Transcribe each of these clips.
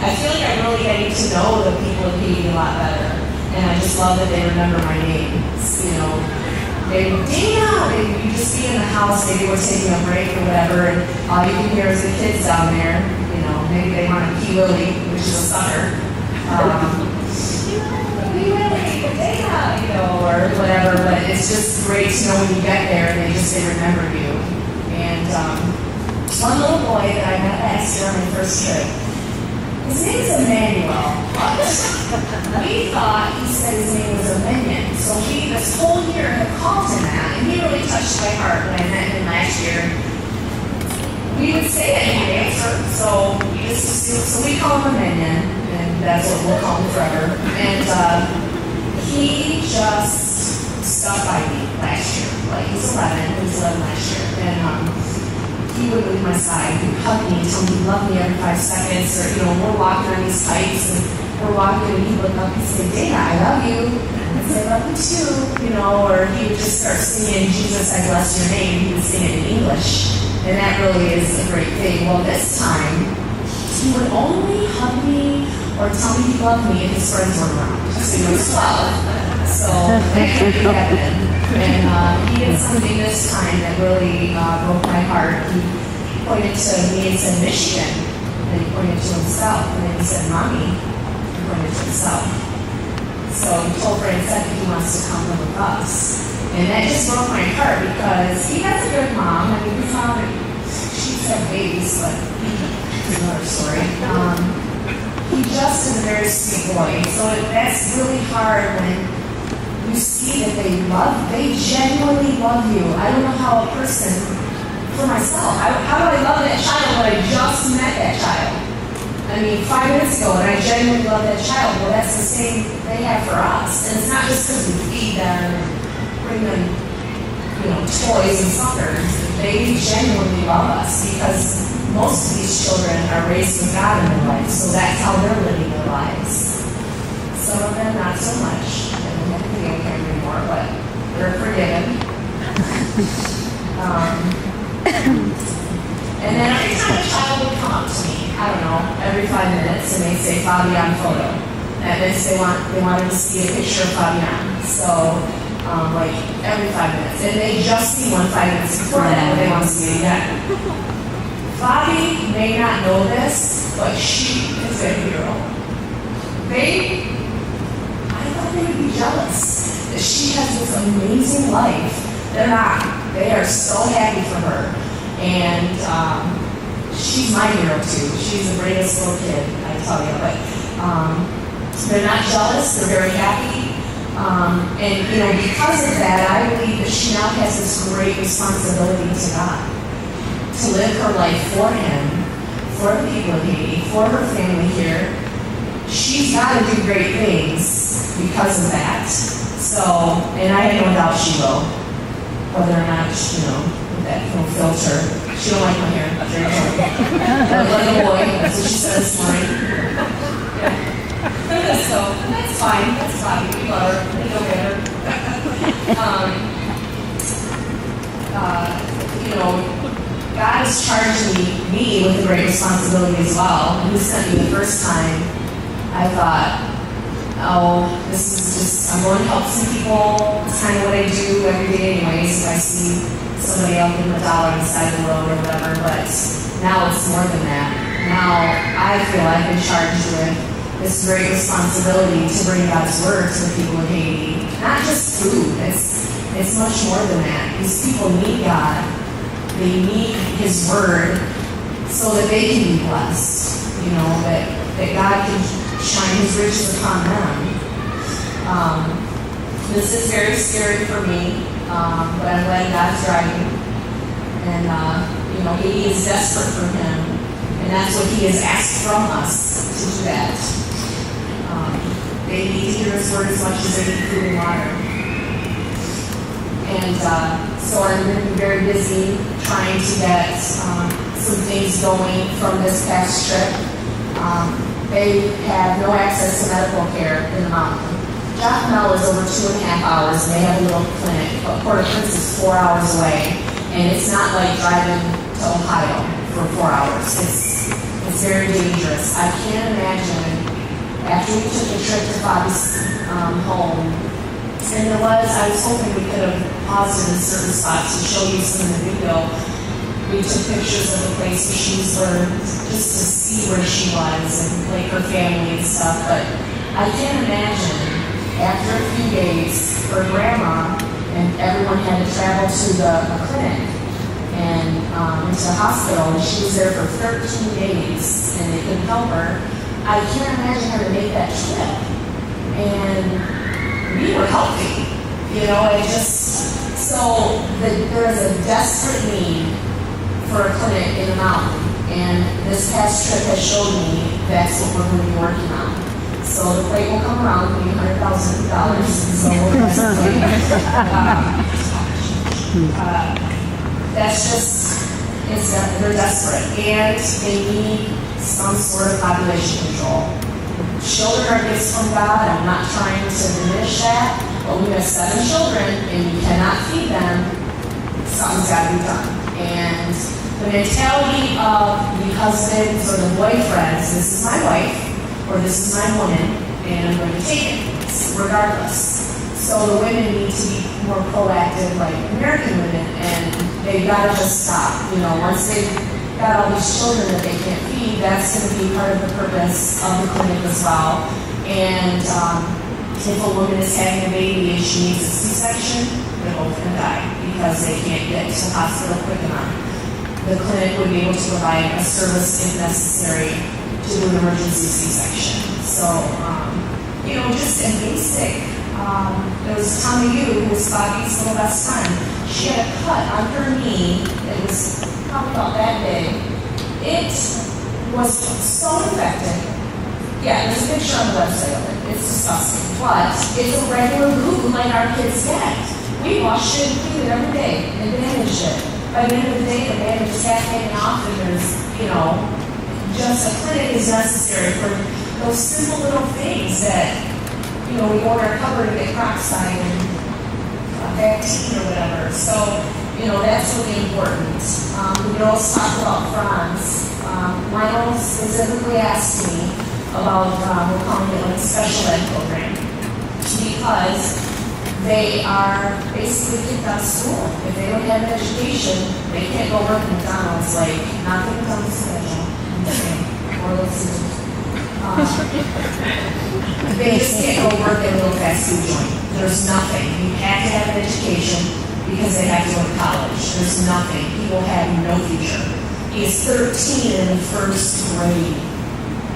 I feel like I'm really getting to know the people in Haiti a lot better. And I just love that they remember my name. You know, you just be in the house, maybe we're taking a break or whatever, and all you can hear is the kids down there. You know, maybe they want to pee Willie, which is a sucker. Pee Willie, Dana, you know, or whatever. But it's just great to know when you get there and they remember you. And one little boy that I met last year on my first trip, his name is Emmanuel, but we thought he said his name was a minion. So we, this whole year, have called him that, and he really touched my heart when I met him last year. We would say it and he'd answer, so we call him a minion, and that's what we'll call him forever. And he just stuck by me last year. Like, he was 11 last year, and he would leave my side, he would hug me, tell me he loved me every 5 seconds, or, you know, we're walking on these hikes, and we're walking, and he'd look up and say, Dana, I love you. I'd say, I love you too, you know, or he would just start singing, Jesus, I bless your name. He would sing it in English, and that really is a great thing. Well, this time, he would only hug me or tell me he loved me if his friends were around. So he was 12, so that could be heaven. And he did something this time that really broke my heart. He pointed to me and said, Michigan. And he pointed to himself. And then he said, Mommy. He pointed to himself. So he told Francis that he wants to come live with us. And that just broke my heart because he has a good mom. I mean, we found that she's had babies, but it's another story. He just is a very sweet boy. So that's really hard when you see that they genuinely love you. I don't know how a person, for myself, how do I love that child when I just met that child? I mean, 5 minutes ago, and I genuinely love that child. Well, that's the same they have for us. And it's not just because we feed them, bring them, you know, toys and suckers. They genuinely love us because most of these children are raised with God in their lives, so that's how they're living their lives. Some of them, not so much. They don't care anymore, but they're forgiven. And then every time a child would come up to me, I don't know, every 5 minutes, and they'd say Fabian photo. That means they wanted to see a picture of Fabian. So, like every 5 minutes, and they just see one 5 minutes before that, but they want to see it again. Fabi may not know this, but she is a hero. I thought they would be jealous that she has this amazing life. They're not. They are so happy for her. And she's my hero too. She's the greatest little kid, I tell you. But they're not jealous. They're very happy. And, you know, because of that, I believe that she now has this great responsibility to God. To live her life for Him, for the people of Haiti, for her family here. She's got to do great things because of that. So, and I have no doubt she will. Whether or not, you know, with that little filter. She don't like my hair. That's very funny. Like a boy. That's what she said this morning. Yeah. So, that's fine. That's fine. We love her. We don't get her. You know, God has charged me with a great responsibility as well. When He sent me the first time, I thought, oh, this is just, I'm going to help some people. It's kind of what I do every day anyways. If I see somebody else give them $1 on the side of the road or whatever, but now it's more than that. Now I feel I've been charged with this great responsibility to bring God's word to the people of Haiti. Not just food, it's much more than that. These people need God. They need His word so that they can be blessed. You know, that God can shine His riches upon them. This is very scary for me, but I'm glad God's driving. And, you know, Haiti is desperate for Him. And that's what He has asked from us, to do that. They need to hear His word as much as they need food and water. And so I've been very busy trying to get some things going from this past trip. They have no access to medical care in the mountain. Jacmel is over 2.5 hours, and they have a little clinic, but Port-au-Prince is 4 hours away, and it's not like driving to Ohio for 4 hours. It's very dangerous. I can't imagine, after we took a trip to Bobby's home, and I was hoping we could have paused in certain spots to show you some of the video. We took pictures of the place where she was learned, just to see where she was and like her family and stuff. But I can't imagine, after a few days, her grandma and everyone had to travel to the clinic and into the hospital, and she was there for 13 days, and they couldn't help her. I can't imagine her to make that trip. And we were healthy, so there is a desperate need for a clinic in the mountain, and this past trip has shown me that's what we're going to be working on. So the plate will come around, it'll be $100,000, so we'll that's just, they're desperate, and they need some sort of population control. Children are gifts from God. I'm not trying to diminish that, but we have 7 children and you cannot feed them. Something's got to be done. And the mentality of the husbands or the boyfriends, this is my wife or this is my woman, and I'm going to take it regardless. So the women need to be more proactive, like American women, and they've got to just stop. Once they've got all these children that they can't feed, that's going to be part of the purpose of the clinic as well. And if a woman is having a baby and she needs a C-section, they're both going to die because they can't get to the hospital quick enough. The clinic would be able to provide a service if necessary to do an emergency C-section. So, just a basic. There was Tommy Yu, who was Bobby's little best friend. She had a cut on her knee that was probably about that big. It was so infected. Yeah, there's a picture on the website of it. It's disgusting. But it's a regular wound like our kids get. We wash it and clean it every day and bandage it. By the end of the day, the bandage is half hanging off, and there's, just a clinic is necessary for those simple little things that, we go in our cupboard and get peroxide and vaccine or whatever. So, that's really important. The girls talk about Franz. Lionel specifically asked me about, we're calling it like a special ed program, because they are basically kicked out of school. If they don't have an education, they can't go work at McDonald's, like, not the McDonald's schedule, or listen to they just can't go work at a little fast food joint. There's nothing. You have to have an education because they have to go to college. There's nothing. He will have no future. He is 13 in the first grade,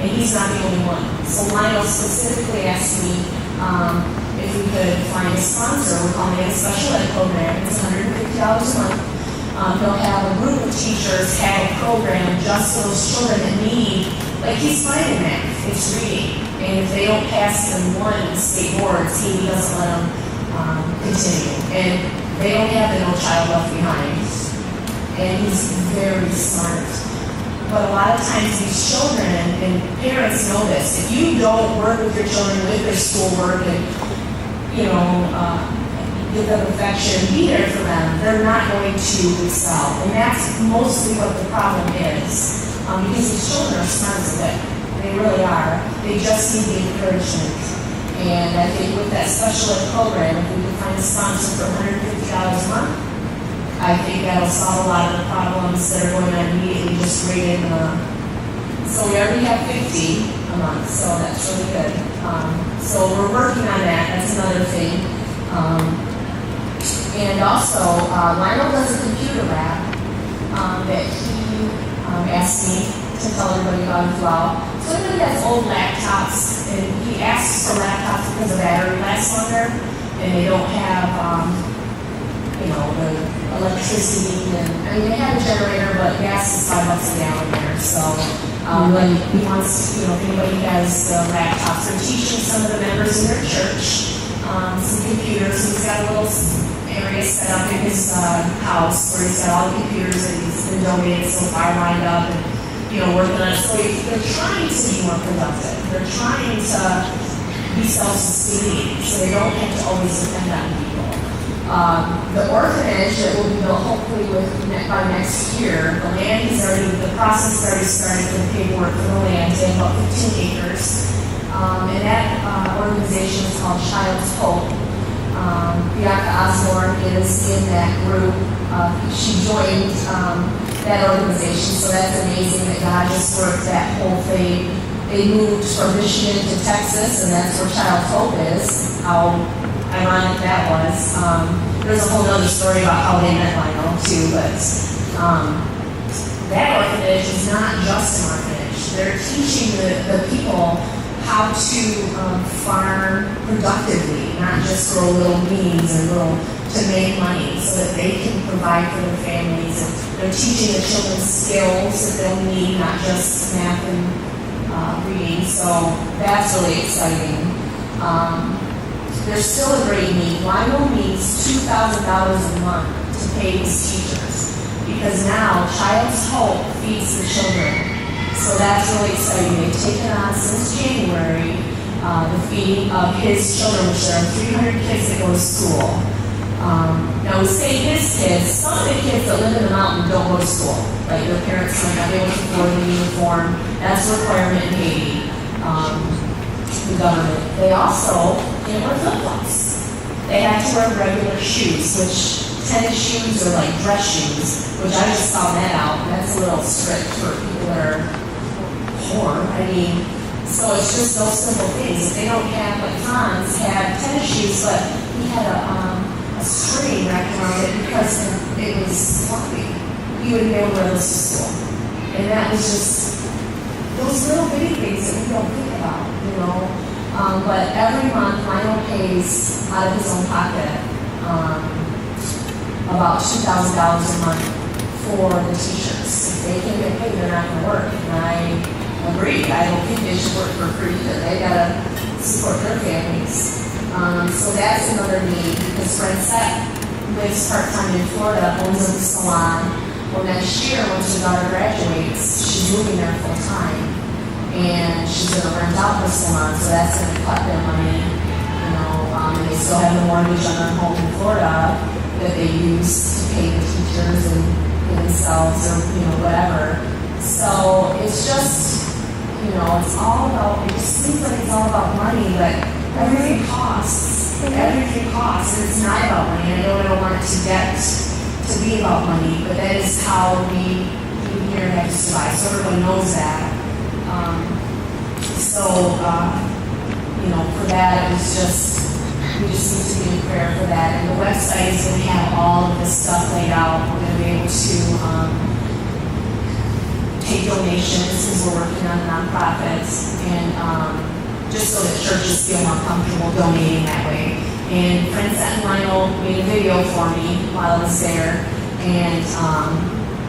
and he's not the only one. So Lionel specifically asked me if we could find a sponsor. We're calling it a special ed program. It's $150 a month. They'll have a group of teachers have a program just for those children that need, like he's fine in math, it's reading. And if they don't pass in one state boards, he doesn't let them continue. And they don't have the No Child Left Behind. And he's very smart. But a lot of times these children, and parents know this, if you don't work with your children with their schoolwork and, give them affection, be there for them, they're not going to excel. And that's mostly what the problem is. Because these children are smart as a whip. They really are. They just need the encouragement. And I think with that special ed program, if we can find a sponsor for $150 a month, I think that'll solve a lot of the problems that are going on immediately just right in so we already have 50 a month, so that's really good. So we're working on that. That's another thing. And also, Lionel does a computer lab that he asked me to tell everybody about as well. So everybody has old laptops, and he asks for laptops because the battery lasts longer, and they don't have, the electricity. And they have a generator, but gas is $5 a gallon there. So, but he wants, if anybody has laptops, they're teaching some of the members in their church some computers. He's got a little area set up in his house where he's got all the computers that he's been donated so far lined up and working on it. So they're trying to be more productive. They're trying to be self-sustaining so they don't have to always depend on people. The orphanage that will be built hopefully by next year, the process has already started for the paperwork for the land. They have about 15 acres. And that organization is called Child's Hope. Bianca Osborne is in that group. She joined that organization, so that's amazing that God just worked that whole thing. They moved from Michigan to Texas, and that's where Child's Hope is. How ironic that was. There's a whole other story about how they met Lionel too, but that orphanage is not just an orphanage. They're teaching the people how to farm productively, not just grow little beans and to make money so that they can provide for their families. And they're teaching the children skills that they'll need, not just math and reading. So that's really exciting. There's still a great need. Lionel needs $2,000 a month to pay his teachers because now Child's Hope feeds the children. So that's really exciting. They've taken on since January the feeding of his children, which there are 300 kids that go to school. Now we say his kids, some of the kids that live in the mountain don't go to school. Like their parents might not be able to afford the uniform. That's a requirement in Haiti, the government. They also can't wear flip-flops. They have to wear regular shoes, which tennis shoes are like dress shoes, which I just found that out. That's a little strict for people that are poor. I mean, so it's just those simple things. If they don't have, like Hans had tennis shoes, but he had a string wrapped around it because it was fluffy. He wouldn't be able to wear those to school. And that was just those little bitty things that we don't think about, you know. But every month, Lionel pays out of his own pocket about $2,000 a month for the teachers. If they can get paid, they're not going to work. And I agree. I don't think they should work for free either. They got to support their families. So that's another need because Francette lives part-time in Florida, owns a salon. Well, next year, once her daughter graduates, she's moving there full-time. And she's going to rent out her salon, so that's going to cut their money. You know, and they still have the mortgage on their home in Florida that they use to pay the teachers and themselves or, you know, whatever. So it's just, you know, it's all about, it just seems like it's all about money, but everything costs. Everything costs, and it's not about money. I don't want it to get to be about money, but that is how we here have to survive. So everyone knows that. You know, for that, it was just, we just need to be in prayer for that. And the website is going to have all of this stuff laid out. We're going to be able to take donations because we're working on nonprofits, and just so that churches feel more comfortable donating that way. And Francette and Lionel made a video for me while I was there, and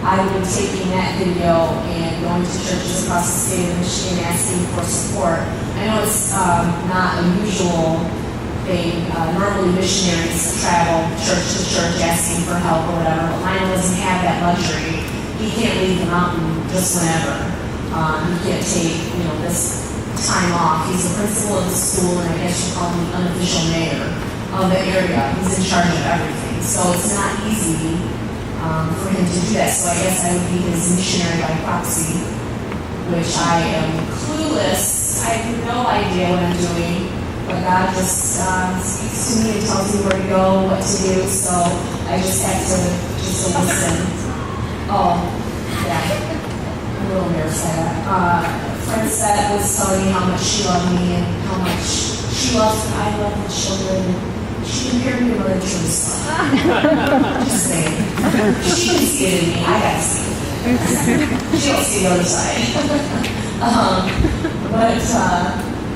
I've been taking that video and going to churches across the state of Michigan asking for support. I know it's not a usual thing. Normally missionaries travel church to church asking for help or whatever, but Lionel doesn't have that luxury. He can't leave the mountain just whenever. He can't take, you know, this time off. He's the principal of the school, and I guess you call him the unofficial mayor of the area. He's in charge of everything. So it's not easy for him to do that. So I guess I would be his missionary by proxy, which I am clueless. I have no idea what I'm doing, but God just speaks to me and tells me where to go, what to do. So I just have to listen. Oh, yeah. I'm a little embarrassed by that. Francette was telling me how much she loved me and how much she loves me. I love the children. She compared me to Mother Teresa. Just saying. She can see it in me. I got to see it. She don't see the other side. But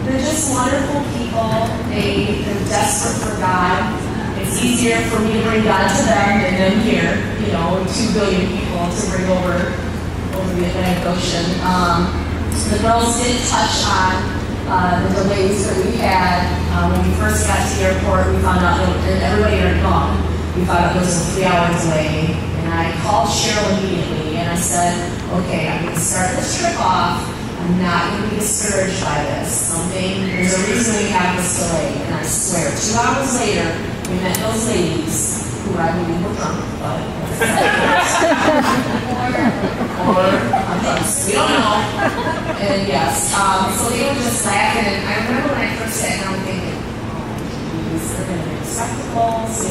they're just wonderful people. They're desperate for God. It's easier for me to bring God to them than them here. You know, 2 billion people to bring over the Atlantic Ocean. The girls did touch on the delays that we had. When we first got to the airport, we found out that everybody had gone. We found out there was a 3-hour delay. And I called Cheryl immediately and I said, okay, I'm going to start this trip off. I'm not going to be discouraged by this. There's a reason we have this delay. And I swear, 2 hours later, we met those ladies who I believe were drunk, but or we don't know. And yes, so they were just laughing, and I remember when I first sat down thinking, these are going to be spectacles,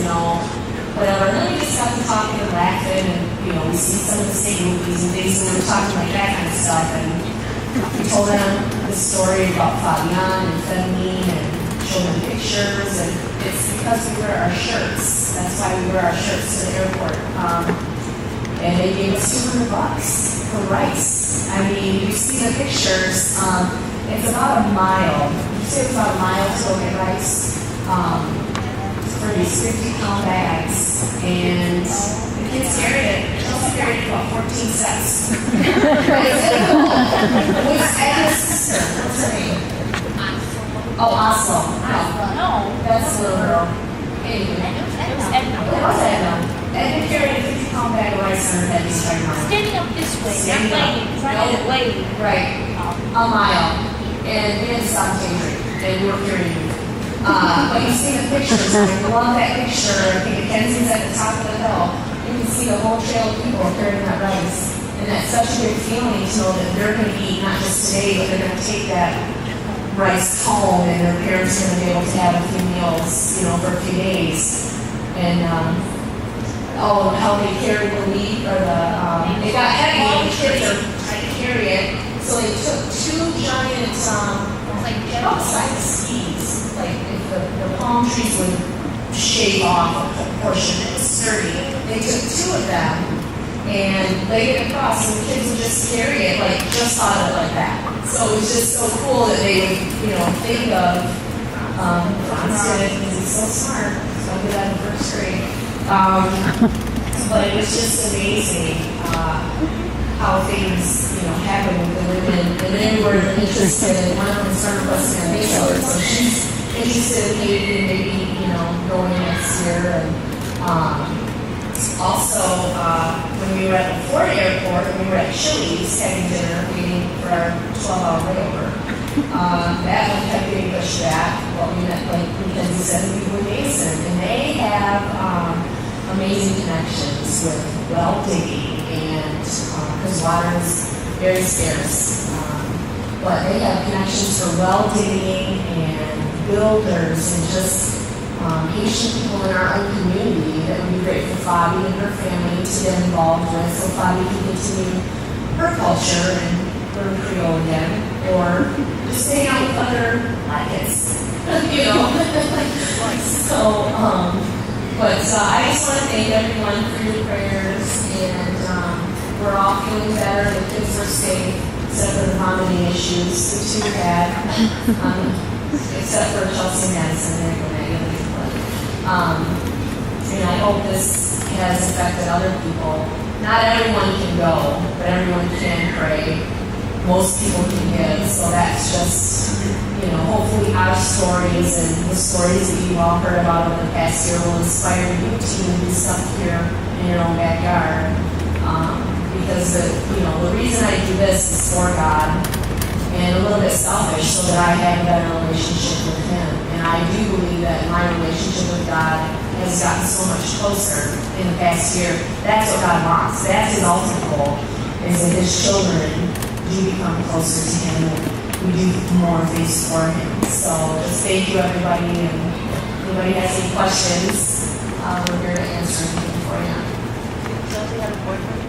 whatever. And then we just got to talking and laughing, and we see some of the same movies and things, and we were talking like that kind of stuff, and we told them the story about Fabian and Feminine and showed them pictures, and it's because we wear our shirts. That's why we wear our shirts to the airport. And they gave us $200 for rice. I mean, you see the pictures. It's about a mile. You say it's about a mile to go get rice for these 50-pound bags. And the kids carried it. Chelsea carried it about 14 steps. What's sister? What's her name? Oh, Oslo. No. That's the little girl. Anyway. It was Edna. And carrying a 50-pound bag of rice on her head this time around. Standing up this way, not laying. It's not laying. Right. A mile. And we had to stop Kendrick. And we were carrying him. But you see the pictures. I love that picture. I think Mackenzie's at the top of the hill. You can see the whole trail of people carrying that rice. And that's such a good feeling to know that they're going to eat not just today, but they're going to take that rice home, and their parents are going to be able to have a few meals, for a few days. And how they carried the wheat or it got heavy, and the kids are trying to carry it. So they took two giant, about the size of skis, like if the palm trees would shave off a portion that was sturdy. They took two of them and laid it across, and the kids would just carry it, just thought of it like that. So it was just so cool that they would, think of Franz did it because he's so smart. So I did that in first grade. But it was just amazing how things, happen with the women. And then we're interested, one of them started busting her face over, so she's interested in maybe, going next year. And also, when we were at the Florida airport, we were at Chili's having dinner, waiting for our 12-hour layover. That one kept getting pushed back. Well, we met, because we said we were Mason, and they have amazing connections with well digging, and because water is very scarce, but they have connections for well digging and builders and just Haitian people in our own community that would be great for Fabi and her family to get involved with, so Fabi can continue her culture and learn Creole again, or just hang out with other Black kids, But I just want to thank everyone for your prayers, and we're all feeling better. The kids are safe, except for the vomiting issues, which we had, except for Chelsea Madison. They're going negative. And I hope this has affected other people. Not everyone can go, but everyone can pray. Most people can give, so that's just, hopefully our stories and the stories that you all heard about over the past year will inspire you to do stuff here in your own backyard. Because the reason I do this is for God, and a little bit selfish, so that I have a better relationship with Him. And I do believe that my relationship with God has gotten so much closer in the past year. That's what God wants. That's His ultimate goal, is that His children do become closer to Him, and we do more things for Him. So just thank you, everybody, and if anybody has any questions, we're here to answer anything for you. Does he have a boyfriend?